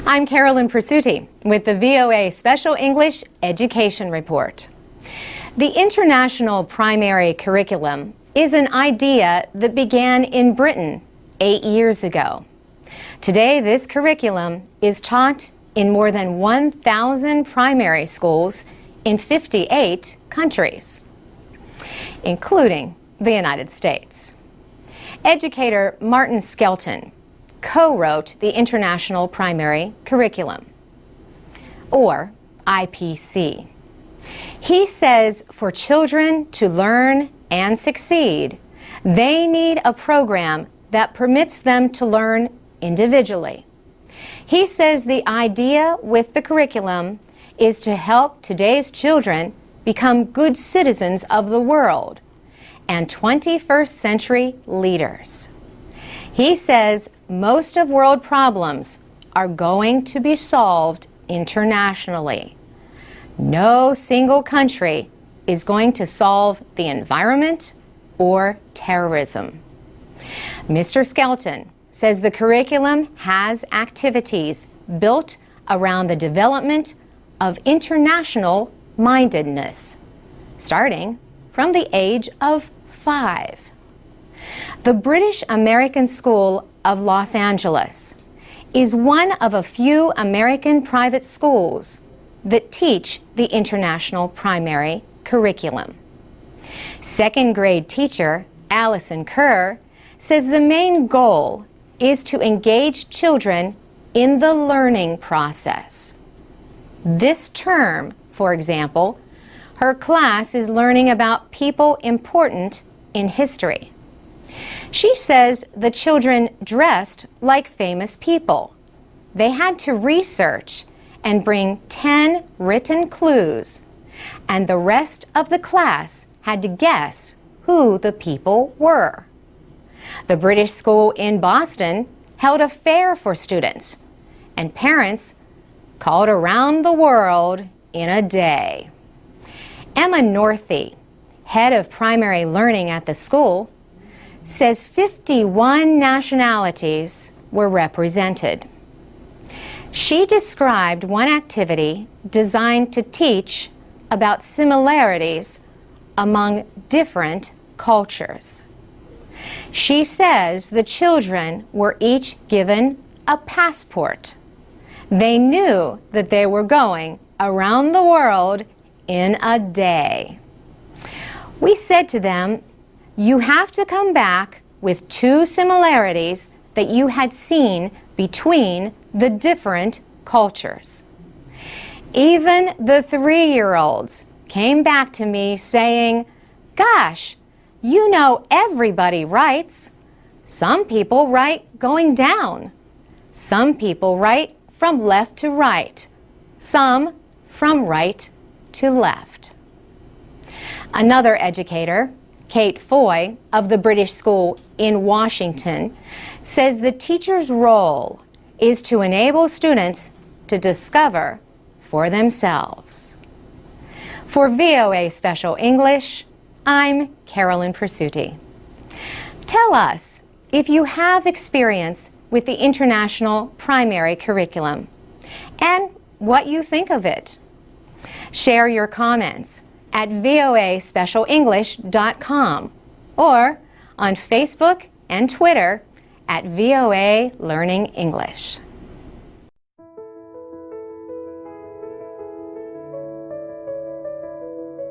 I'm Carolyn Persutti with the VOA Special English Education Report. The International Primary Curriculum is an idea that began in Britain 8 years ago. Today, this curriculum is taught in more than 1,000 primary schools in 58 countries, including the United States. Educator Martin Skelton co-wrote the International Primary Curriculum, or IPC. He says for children to learn and succeed, they need a program that permits them to learn individually. He says the idea with the curriculum is to help today's children become good citizens of the world and 21st century leaders. He says most of world problems are going to be solved internationally. No single country is going to solve the environment or terrorism. Mr. Skelton says the curriculum has activities built around the development of international mindedness, starting from the age of 5. The British American School of Los Angeles is one of a few American private schools that teach the International Primary Curriculum. Second grade teacher Allison Kerr says the main goal is to engage children in the learning process. This term, for example, her class is learning about people important in history. She says the children dressed like famous people. They had to research and bring 10 written clues, and the rest of the class had to guess who the people were. The British school in Boston held a fair for students, and parents called around the world in a day. Emma Northey, head of primary learning at the school, says 51 nationalities were represented. She described one activity designed to teach about similarities among different cultures. She says the children were each given a passport. They knew that they were going around the world in a day. We said to them, you have to come back with 2 similarities that you had seen between the different cultures. Even the 3-year-olds came back to me saying, gosh, you know everybody writes. Some people write going down. Some people write from left to right. Some from right to left. Another educator, Kate Foy of the British School in Washington, says the teacher's role is to enable students to discover for themselves. For VOA Special English, I'm Carolyn Persutti. Tell us if you have experience with the International Primary Curriculum and what you think of it. Share your comments at voaspecialenglish.com or on Facebook and Twitter at VOA Learning English.